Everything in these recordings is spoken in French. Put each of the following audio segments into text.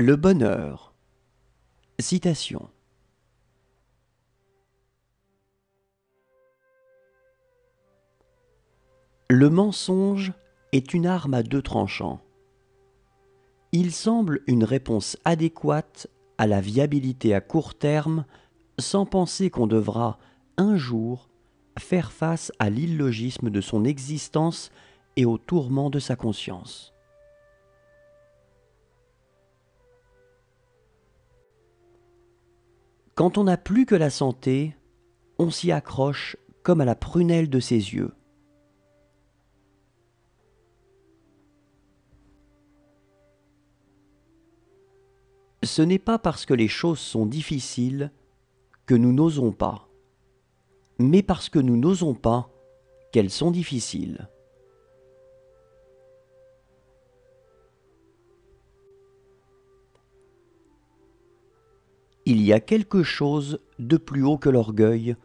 Le bonheur. Citation. Le mensonge est une arme à deux tranchants. Il semble une réponse adéquate à la viabilité à court terme sans penser qu'on devra, un jour, faire face à l'illogisme de son existence et aux tourments de sa conscience. Quand on n'a plus que la santé, on s'y accroche comme à la prunelle de ses yeux. Ce n'est pas parce que les choses sont difficiles que nous n'osons pas, mais parce que nous n'osons pas qu'elles sont difficiles. Il y a quelque chose de plus haut que l'orgueil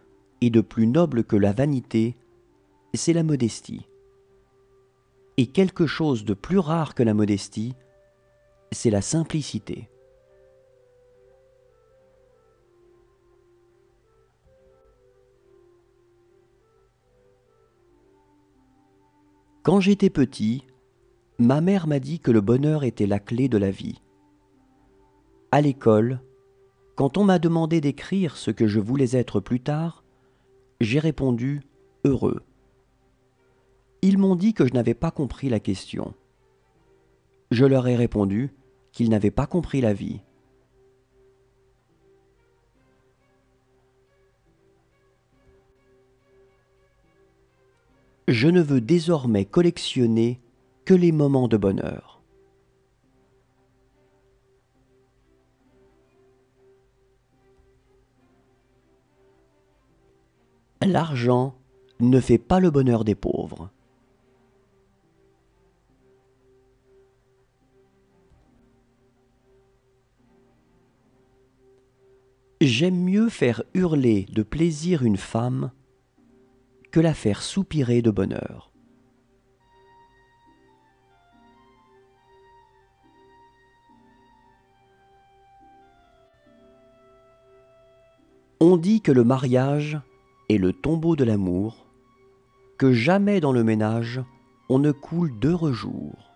et de plus noble que la vanité, c'est la modestie. Et quelque chose de plus rare que la modestie, c'est la simplicité. Quand j'étais petit, ma mère m'a dit que le bonheur était la clé de la vie. À l'école, quand on m'a demandé d'écrire ce que je voulais être plus tard, j'ai répondu « heureux ». Ils m'ont dit que je n'avais pas compris la question. Je leur ai répondu qu'ils n'avaient pas compris la vie. Je ne veux désormais collectionner que les moments de bonheur. L'argent ne fait pas le bonheur des pauvres. J'aime mieux faire hurler de plaisir une femme que la faire soupirer de bonheur. On dit que le mariage est le tombeau de l'amour, que jamais dans le ménage on ne coule d'heureux jours.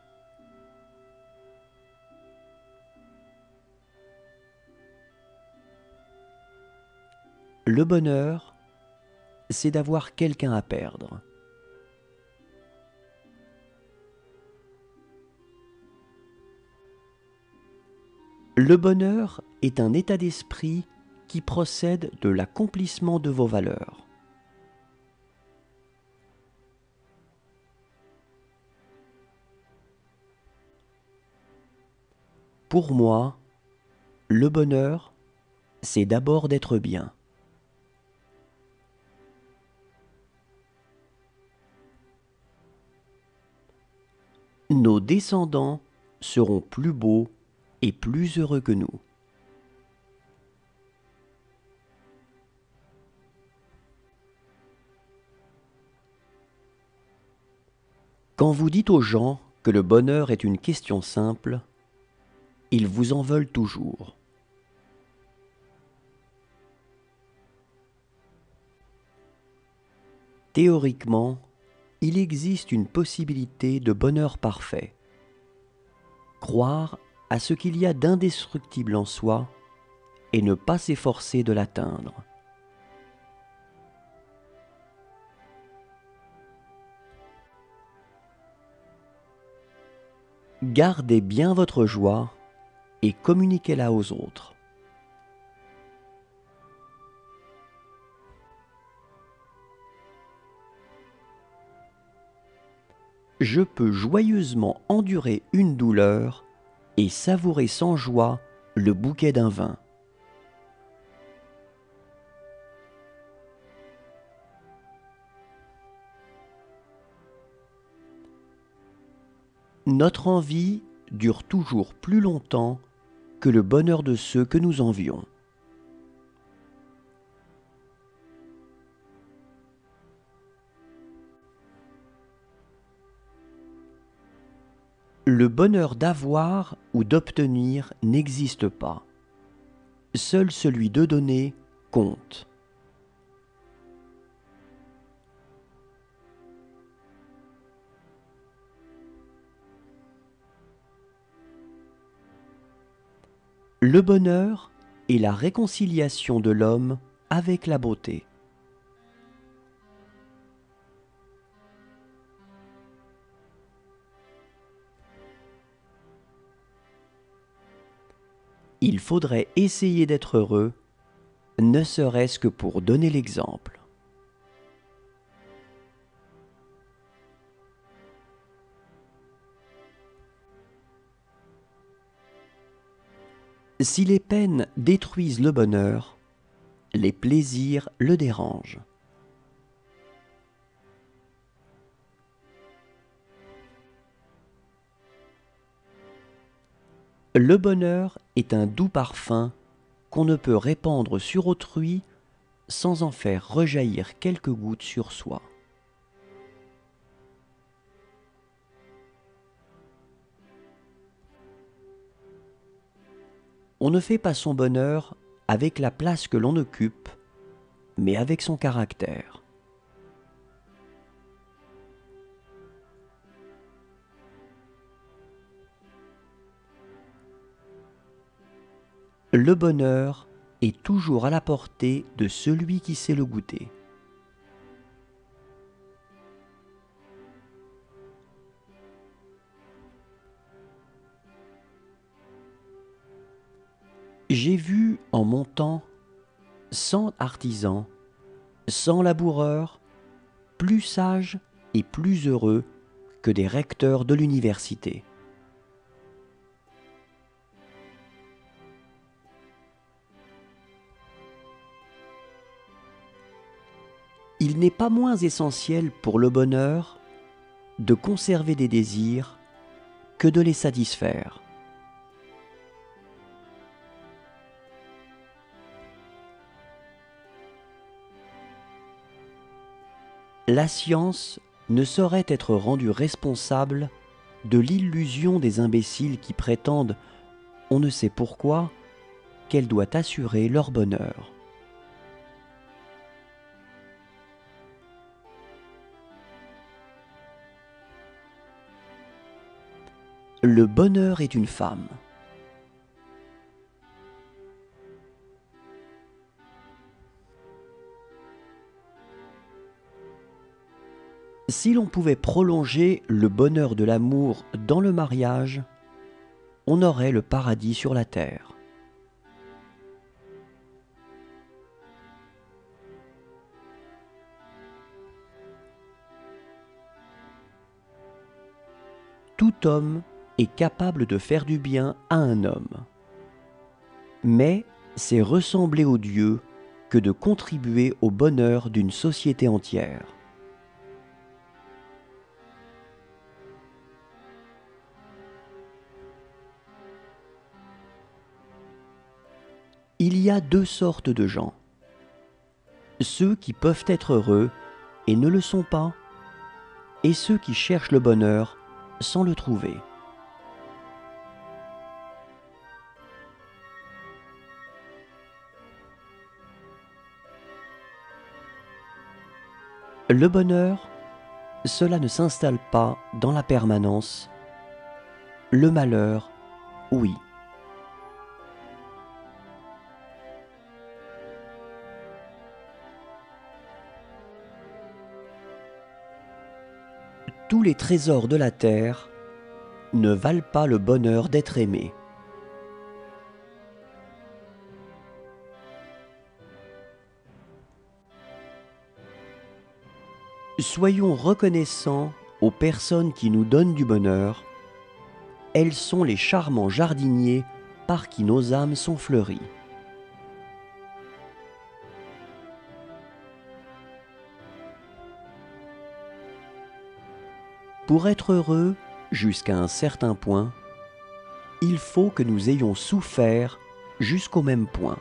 Le bonheur, c'est d'avoir quelqu'un à perdre. Le bonheur est un état d'esprit qui procède de l'accomplissement de vos valeurs. Pour moi, le bonheur, c'est d'abord d'être bien. Nos descendants seront plus beaux et plus heureux que nous. Quand vous dites aux gens que le bonheur est une question simple, ils vous en veulent toujours. Théoriquement, il existe une possibilité de bonheur parfait. Croire à ce qu'il y a d'indestructible en soi et ne pas s'efforcer de l'atteindre. Gardez bien votre joie et communiquez-la aux autres. Je peux joyeusement endurer une douleur et savourer sans joie le bouquet d'un vin. Notre envie dure toujours plus longtemps que le bonheur de ceux que nous envions. Le bonheur d'avoir ou d'obtenir n'existe pas. Seul celui de donner compte. Le bonheur est la réconciliation de l'homme avec la beauté. Il faudrait essayer d'être heureux, ne serait-ce que pour donner l'exemple. Si les peines détruisent le bonheur, les plaisirs le dérangent. Le bonheur est un doux parfum qu'on ne peut répandre sur autrui sans en faire rejaillir quelques gouttes sur soi. On ne fait pas son bonheur avec la place que l'on occupe, mais avec son caractère. Le bonheur est toujours à la portée de celui qui sait le goûter. J'ai vu en mon temps 100 artisans, 100 laboureurs, plus sages et plus heureux que des recteurs de l'université. Il n'est pas moins essentiel pour le bonheur de conserver des désirs que de les satisfaire. La science ne saurait être rendue responsable de l'illusion des imbéciles qui prétendent, on ne sait pourquoi, qu'elle doit assurer leur bonheur. Le bonheur est une femme. Si l'on pouvait prolonger le bonheur de l'amour dans le mariage, on aurait le paradis sur la terre. Tout homme est capable de faire du bien à un homme. Mais c'est ressembler aux dieux que de contribuer au bonheur d'une société entière. Il y a deux sortes de gens. Ceux qui peuvent être heureux et ne le sont pas, et ceux qui cherchent le bonheur sans le trouver. Le bonheur, cela ne s'installe pas dans la permanence. Le malheur, oui. Tous les trésors de la terre ne valent pas le bonheur d'être aimé. Soyons reconnaissants aux personnes qui nous donnent du bonheur. Elles sont les charmants jardiniers par qui nos âmes sont fleuries. Pour être heureux, jusqu'à un certain point, il faut que nous ayons souffert jusqu'au même point.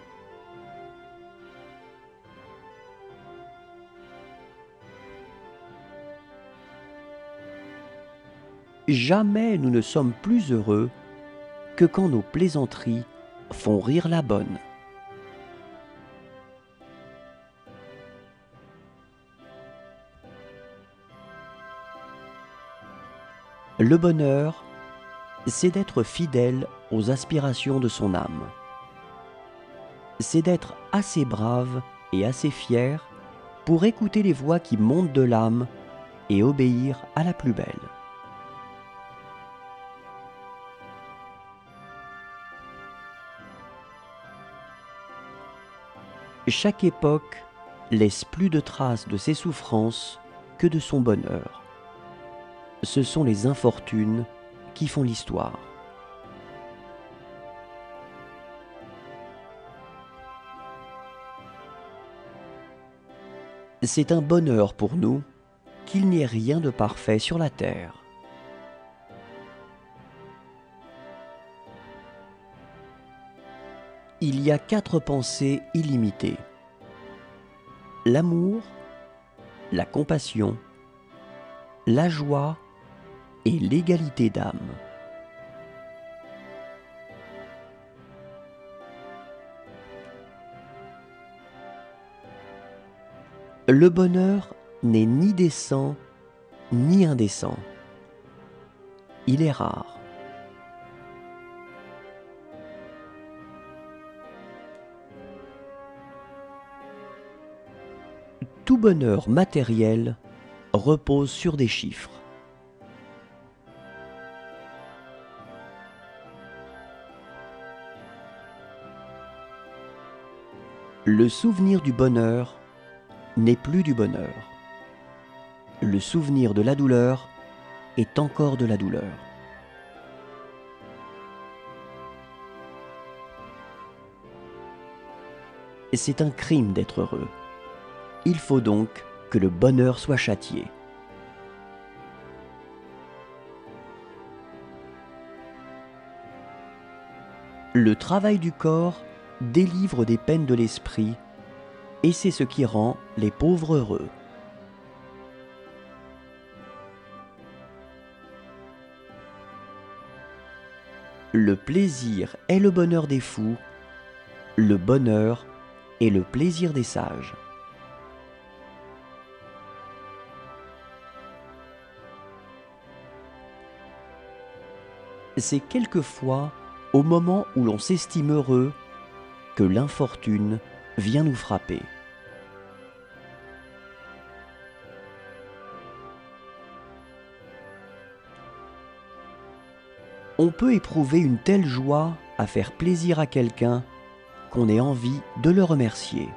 jamais nous ne sommes plus heureux que quand nos plaisanteries font rire la bonne. Le bonheur, c'est d'être fidèle aux aspirations de son âme. C'est d'être assez brave et assez fier pour écouter les voix qui montent de l'âme et obéir à la plus belle. Chaque époque laisse plus de traces de ses souffrances que de son bonheur. Ce sont les infortunes qui font l'histoire. C'est un bonheur pour nous qu'il n'y ait rien de parfait sur la terre. Il y a 4 pensées illimitées: l'amour, la compassion, la joie et l'égalité d'âme. Le bonheur n'est ni décent ni indécent. Il est rare. Tout bonheur matériel repose sur des chiffres. Le souvenir du bonheur n'est plus du bonheur. Le souvenir de la douleur est encore de la douleur. C'est un crime d'être heureux. Il faut donc que le bonheur soit châtié. Le travail du corps délivre des peines de l'esprit, et c'est ce qui rend les pauvres heureux. Le plaisir est le bonheur des fous, le bonheur est le plaisir des sages. C'est quelquefois au moment où l'on s'estime heureux que l'infortune vient nous frapper. On peut éprouver une telle joie à faire plaisir à quelqu'un qu'on ait envie de le remercier.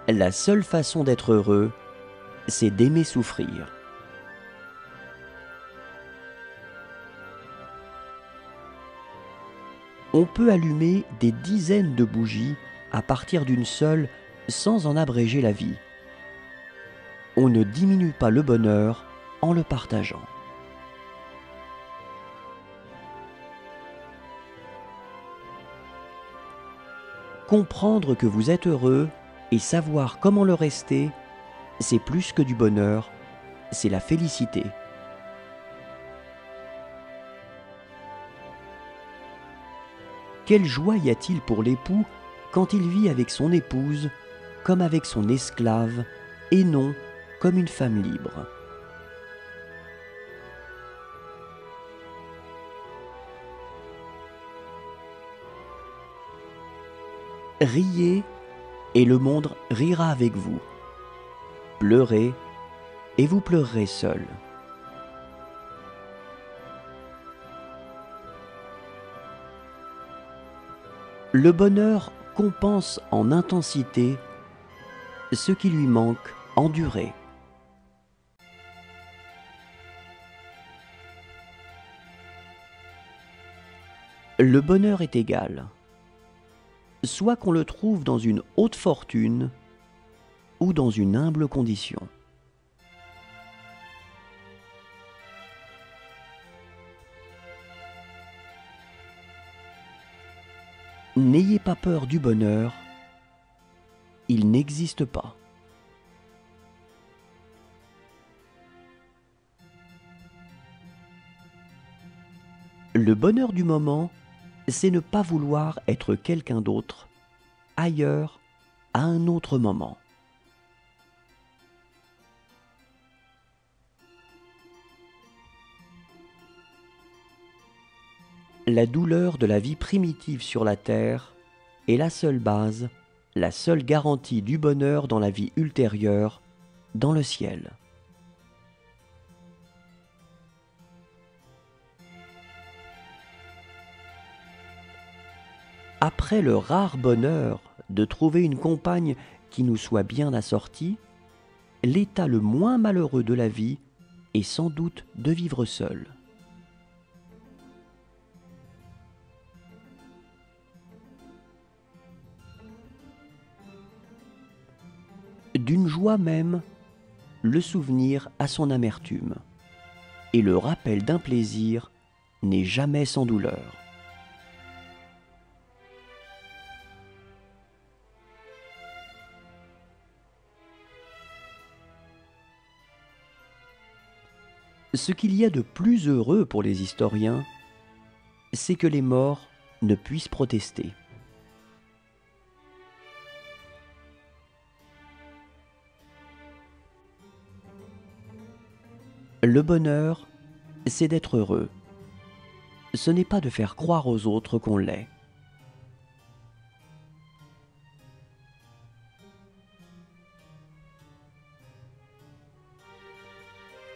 La seule façon d'être heureux, c'est d'aimer souffrir. On peut allumer des dizaines de bougies à partir d'une seule sans en abréger la vie. On ne diminue pas le bonheur en le partageant. Comprendre que vous êtes heureux et savoir comment le rester, c'est plus que du bonheur, c'est la félicité. Quelle joie y a-t-il pour l'époux quand il vit avec son épouse comme avec son esclave et non comme une femme libre. Riez et le monde rira avec vous. Pleurez et vous pleurerez seul. Le bonheur compense en intensité ce qui lui manque en durée. Le bonheur est égal, soit qu'on le trouve dans une haute fortune ou dans une humble condition. N'ayez pas peur du bonheur, il n'existe pas. Le bonheur du moment, c'est ne pas vouloir être quelqu'un d'autre, ailleurs, à un autre moment. La douleur de la vie primitive sur la terre est la seule base, la seule garantie du bonheur dans la vie ultérieure, dans le ciel. Après le rare bonheur de trouver une compagne qui nous soit bien assortie, l'état le moins malheureux de la vie est sans doute de vivre seul. D'une joie même, le souvenir a son amertume, et le rappel d'un plaisir n'est jamais sans douleur. Ce qu'il y a de plus heureux pour les historiens, c'est que les morts ne puissent protester. Le bonheur, c'est d'être heureux. Ce n'est pas de faire croire aux autres qu'on l'est.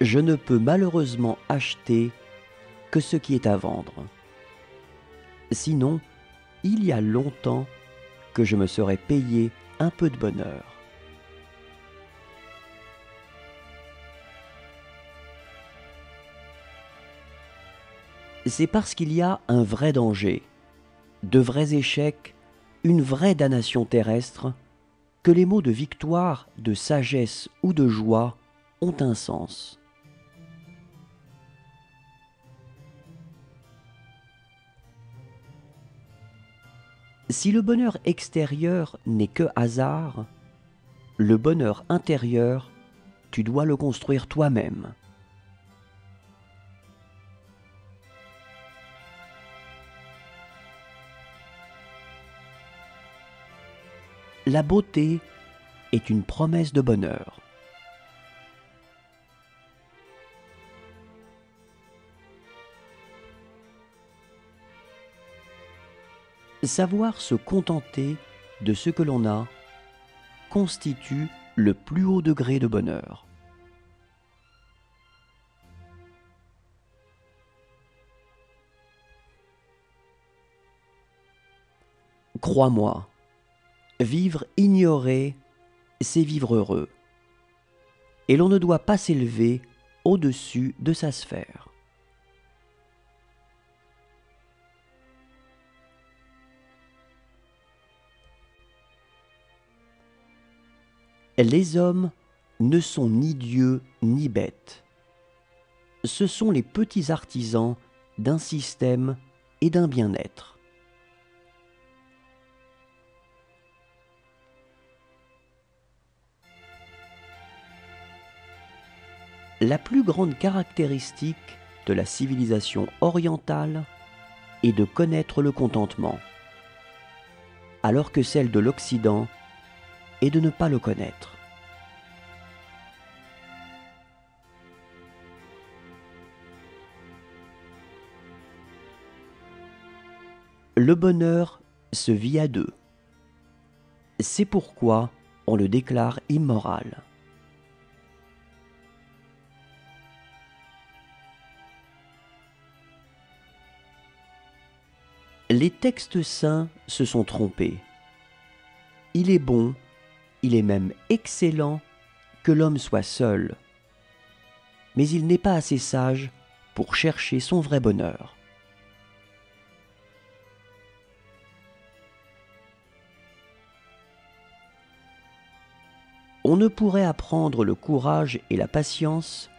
Je ne peux malheureusement acheter que ce qui est à vendre. Sinon, il y a longtemps que je me serais payé un peu de bonheur. C'est parce qu'il y a un vrai danger, de vrais échecs, une vraie damnation terrestre, que les mots de victoire, de sagesse ou de joie ont un sens. Si le bonheur extérieur n'est que hasard, le bonheur intérieur, tu dois le construire toi-même. La beauté est une promesse de bonheur. Savoir se contenter de ce que l'on a constitue le plus haut degré de bonheur. Crois-moi, vivre ignoré, c'est vivre heureux. Et l'on ne doit pas s'élever au-dessus de sa sphère. Les hommes ne sont ni dieux ni bêtes. Ce sont les petits artisans d'un système et d'un bien-être. La plus grande caractéristique de la civilisation orientale est de connaître le contentement, alors que celle de l'Occident est de ne pas le connaître. Le bonheur se vit à deux. C'est pourquoi on le déclare immoral. Les textes saints se sont trompés. Il est bon, il est même excellent que l'homme soit seul. Mais il n'est pas assez sage pour chercher son vrai bonheur. On ne pourrait apprendre le courage et la patience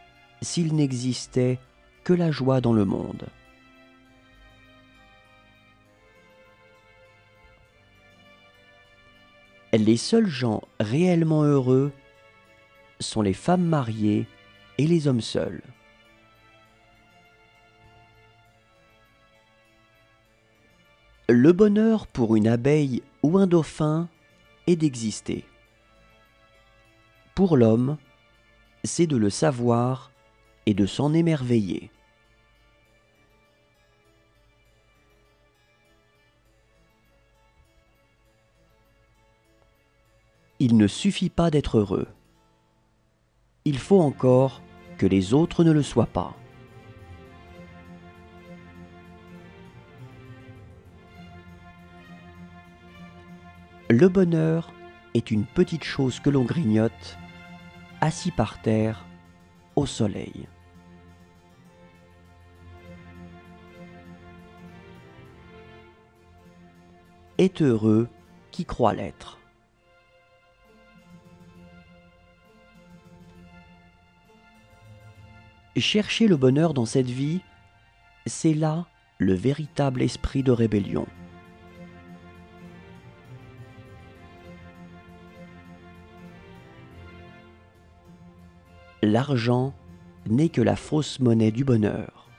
s'il n'existait que la joie dans le monde. Les seuls gens réellement heureux sont les femmes mariées et les hommes seuls. Le bonheur pour une abeille ou un dauphin est d'exister. Pour l'homme, c'est de le savoir et de s'en émerveiller. Il ne suffit pas d'être heureux. Il faut encore que les autres ne le soient pas. Le bonheur est une petite chose que l'on grignote, assis par terre, au soleil. Est heureux qui croit l'être. Chercher le bonheur dans cette vie, c'est là le véritable esprit de rébellion. L'argent n'est que la fausse monnaie du bonheur.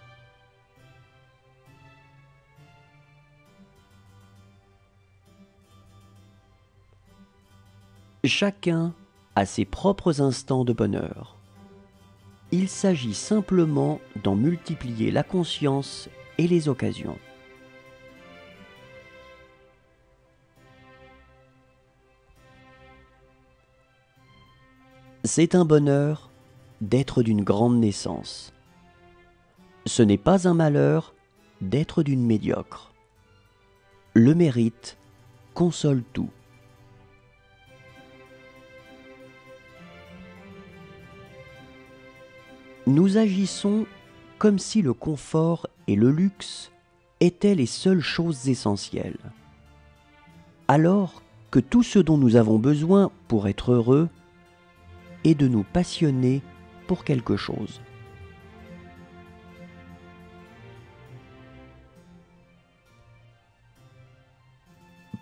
Chacun a ses propres instants de bonheur. Il s'agit simplement d'en multiplier la conscience et les occasions. C'est un bonheur d'être d'une grande naissance. Ce n'est pas un malheur d'être d'une médiocre. Le mérite console tout. Nous agissons comme si le confort et le luxe étaient les seules choses essentielles, alors que tout ce dont nous avons besoin pour être heureux est de nous passionner pour quelque chose.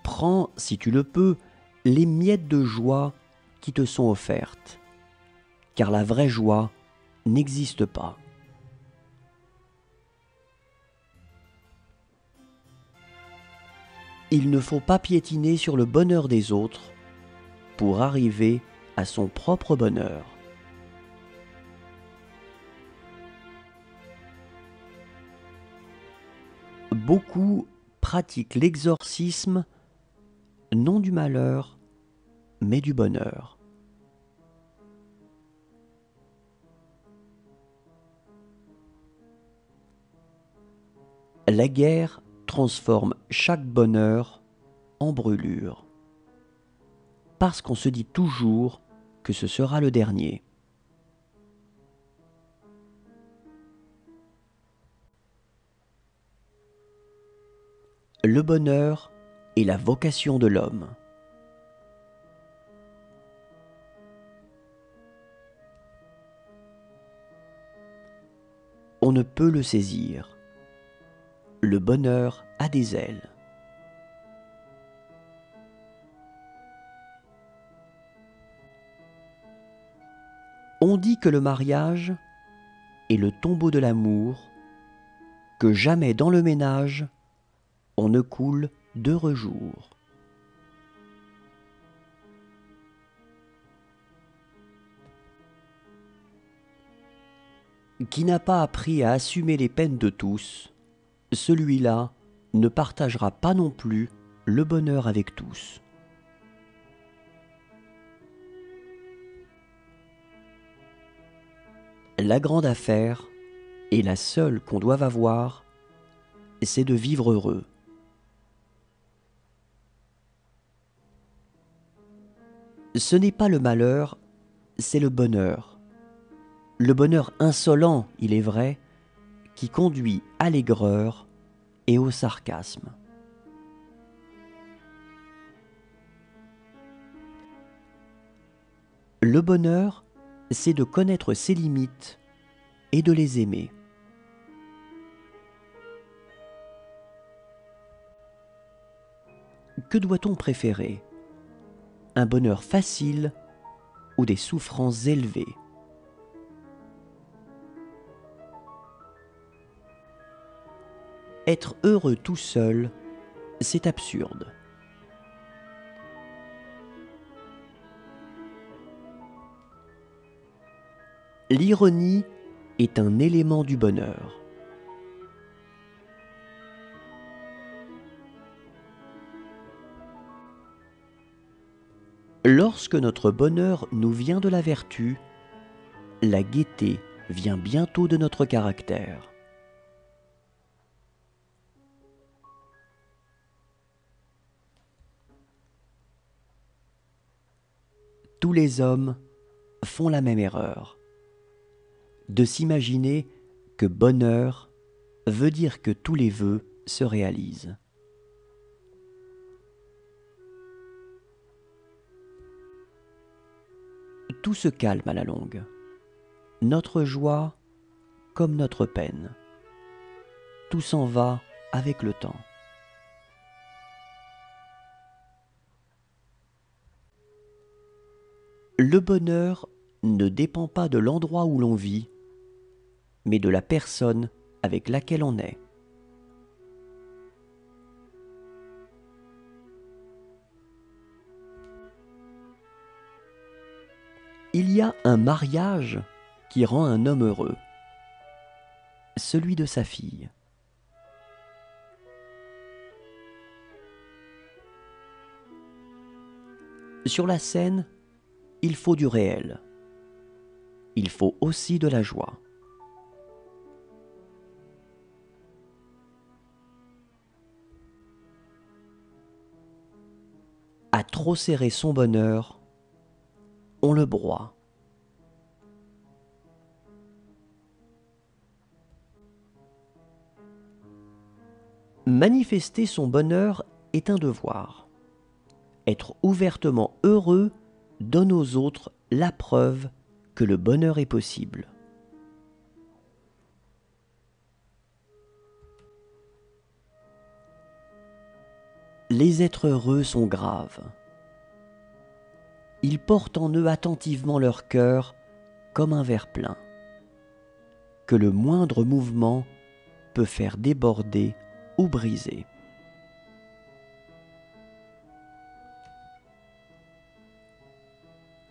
Prends, si tu le peux, les miettes de joie qui te sont offertes, car la vraie joie n'existe pas. Il ne faut pas piétiner sur le bonheur des autres pour arriver à son propre bonheur. Beaucoup pratiquent l'exorcisme non du malheur, mais du bonheur. La guerre transforme chaque bonheur en brûlure, parce qu'on se dit toujours que ce sera le dernier. Le bonheur est la vocation de l'homme. On ne peut le saisir. Le bonheur a des ailes. On dit que le mariage est le tombeau de l'amour, que jamais dans le ménage on ne coule d'heureux jours. Qui n'a pas appris à assumer les peines de tous, celui-là ne partagera pas non plus le bonheur avec tous. La grande affaire, et la seule qu'on doive avoir, c'est de vivre heureux. Ce n'est pas le malheur, c'est le bonheur. Le bonheur insolent, il est vrai, qui conduit à l'aigreur et au sarcasme. Le bonheur, c'est de connaître ses limites et de les aimer. Que doit-on préférer ? un bonheur facile ou des souffrances élevées. Être heureux tout seul, c'est absurde. L'ironie est un élément du bonheur. Lorsque notre bonheur nous vient de la vertu, la gaieté vient bientôt de notre caractère. Tous les hommes font la même erreur, de s'imaginer que bonheur veut dire que tous les vœux se réalisent. Tout se calme à la longue, notre joie comme notre peine. Tout s'en va avec le temps. Le bonheur ne dépend pas de l'endroit où l'on vit, mais de la personne avec laquelle on est. Il y a un mariage qui rend un homme heureux, celui de sa fille. Sur la scène, il faut du réel. Il faut aussi de la joie. À trop serrer son bonheur, on le broie. Manifester son bonheur est un devoir. Être ouvertement heureux donne aux autres la preuve que le bonheur est possible. Les êtres heureux sont graves. Ils portent en eux attentivement leur cœur comme un verre plein, que le moindre mouvement peut faire déborder ou briser.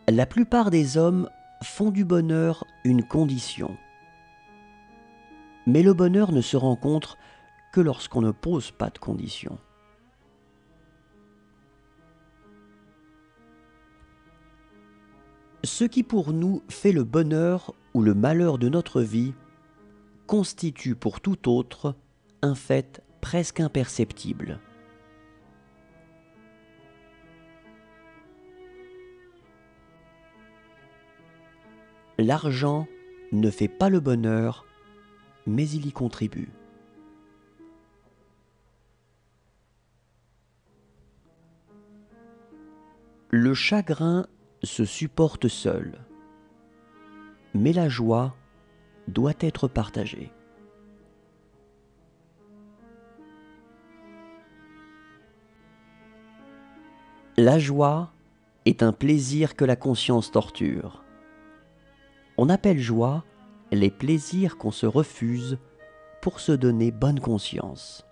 La plupart des hommes font du bonheur une condition. Mais le bonheur ne se rencontre que lorsqu'on ne pose pas de conditions. Ce qui pour nous fait le bonheur ou le malheur de notre vie constitue pour tout autre un fait presque imperceptible. L'argent ne fait pas le bonheur, mais il y contribue. Le chagrin se supporte seul, mais la joie doit être partagée. La joie est un plaisir que la conscience torture. On appelle joie les plaisirs qu'on se refuse pour se donner bonne conscience.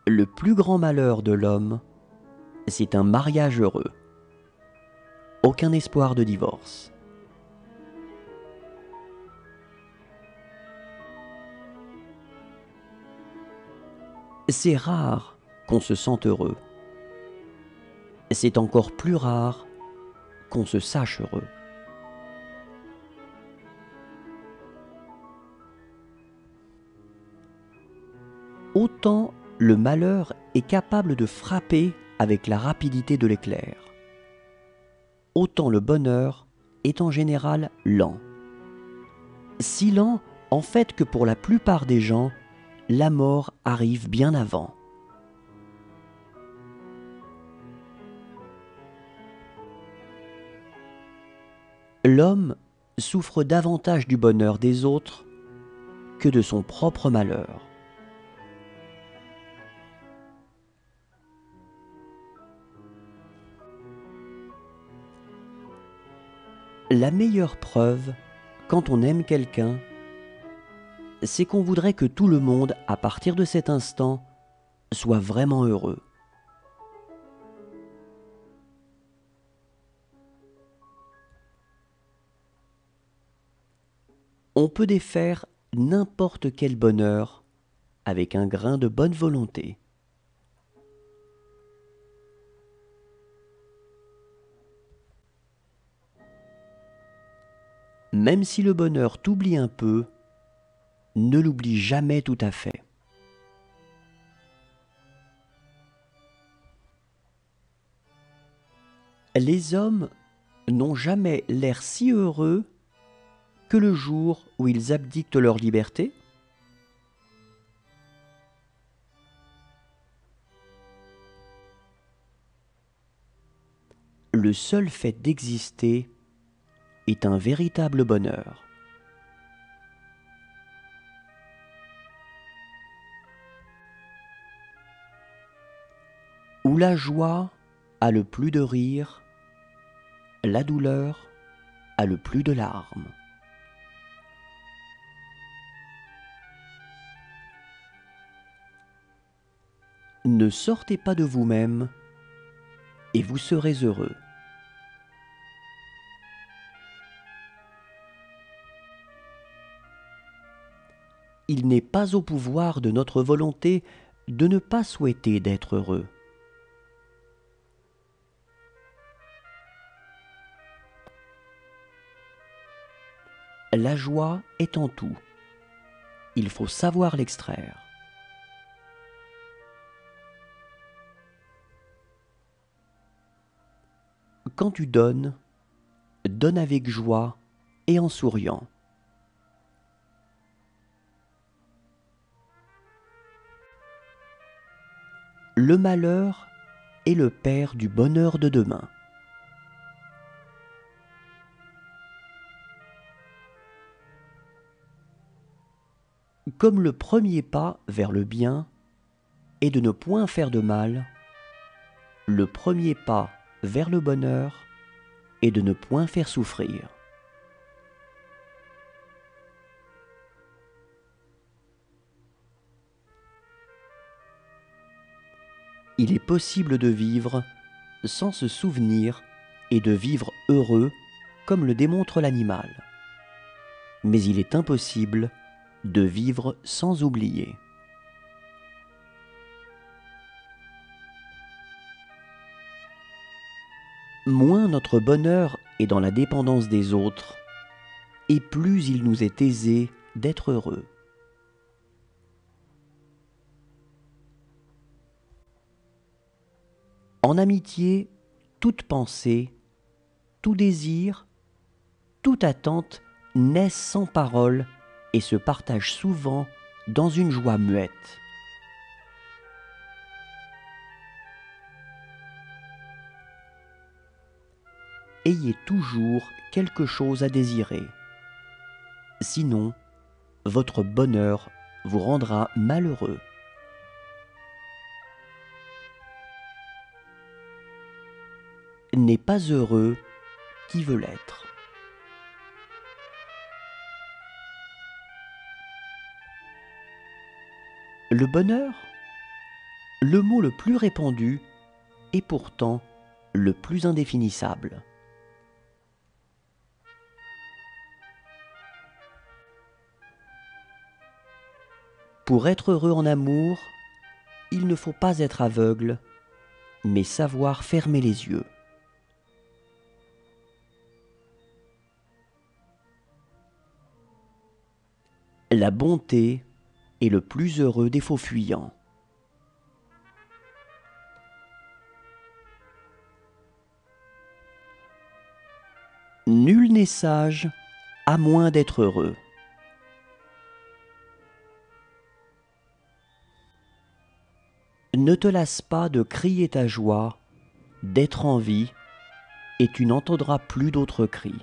Le plus grand malheur de l'homme, c'est un mariage heureux. Aucun espoir de divorce. C'est rare qu'on se sente heureux. C'est encore plus rare qu'on se sache heureux. Autant le malheur est capable de frapper avec la rapidité de l'éclair, autant le bonheur est en général lent. Si lent, en fait, que pour la plupart des gens, la mort arrive bien avant. L'homme souffre davantage du bonheur des autres que de son propre malheur. La meilleure preuve, quand on aime quelqu'un, c'est qu'on voudrait que tout le monde, à partir de cet instant, soit vraiment heureux. On peut défaire n'importe quel bonheur avec un grain de bonne volonté. Même si le bonheur t'oublie un peu, ne l'oublie jamais tout à fait. Les hommes n'ont jamais l'air si heureux que le jour où ils abdiquent de leur liberté. Le seul fait d'exister est un véritable bonheur. Où la joie a le plus de rire, la douleur a le plus de larmes. Ne sortez pas de vous-même et vous serez heureux. Il n'est pas au pouvoir de notre volonté de ne pas souhaiter d'être heureux. La joie est en tout. Il faut savoir l'extraire. Quand tu donnes, donne avec joie et en souriant. Le malheur est le père du bonheur de demain. Comme le premier pas vers le bien est de ne point faire de mal, le premier pas vers le bonheur est de ne point faire souffrir. Il est possible de vivre sans se souvenir et de vivre heureux comme le démontre l'animal. Mais il est impossible de vivre sans oublier. Moins notre bonheur est dans la dépendance des autres, et plus il nous est aisé d'être heureux. En amitié, toute pensée, tout désir, toute attente naissent sans parole et se partagent souvent dans une joie muette. Ayez toujours quelque chose à désirer. Sinon, votre bonheur vous rendra malheureux. N'est pas heureux qui veut l'être. Le bonheur, le mot le plus répandu et pourtant le plus indéfinissable. Pour être heureux en amour, il ne faut pas être aveugle, mais savoir fermer les yeux. La bonté est le plus heureux des faux fuyants. Nul n'est sage à moins d'être heureux. Ne te lasse pas de crier ta joie, d'être en vie, et tu n'entendras plus d'autres cris.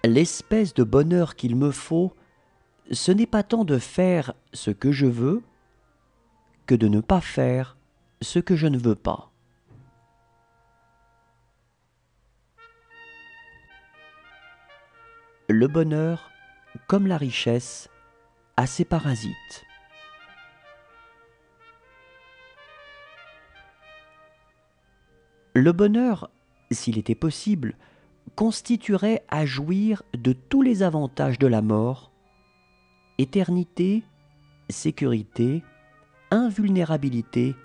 L'espèce de bonheur qu'il me faut, ce n'est pas tant de faire ce que je veux, que de ne pas faire ce que je ne veux pas. Le bonheur, comme la richesse, a ses parasites. Le bonheur, s'il était possible, constituerait à jouir de tous les avantages de la mort: éternité, sécurité, invulnérabilité,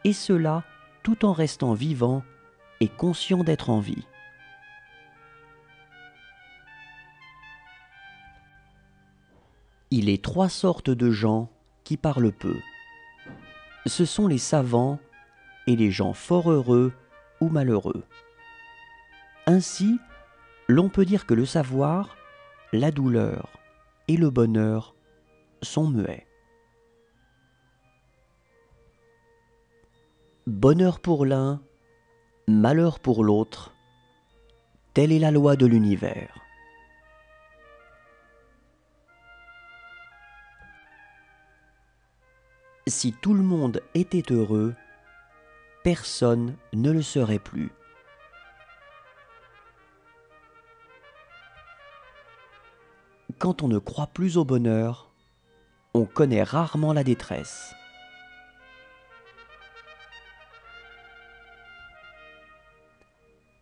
et cela tout en restant vivant et conscient d'être en vie. Il est trois sortes de gens qui parlent peu. Ce sont les savants et les gens fort heureux ou malheureux. Ainsi, l'on peut dire que le savoir, la douleur et le bonheur sont muets. Bonheur pour l'un, malheur pour l'autre, telle est la loi de l'univers. Si tout le monde était heureux, personne ne le serait plus. Quand on ne croit plus au bonheur, on connaît rarement la détresse.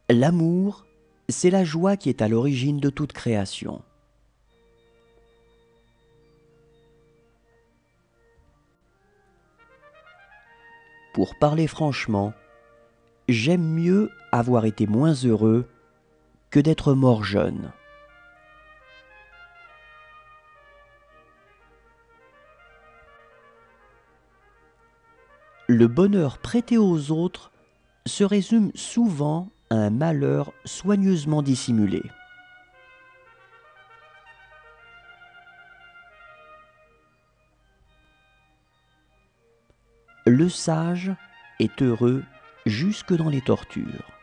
L'amour, c'est la joie qui est à l'origine de toute création. Pour parler franchement, j'aime mieux avoir été moins heureux que d'être mort jeune. Le bonheur prêté aux autres se résume souvent à un malheur soigneusement dissimulé. Le sage est heureux jusque dans les tortures.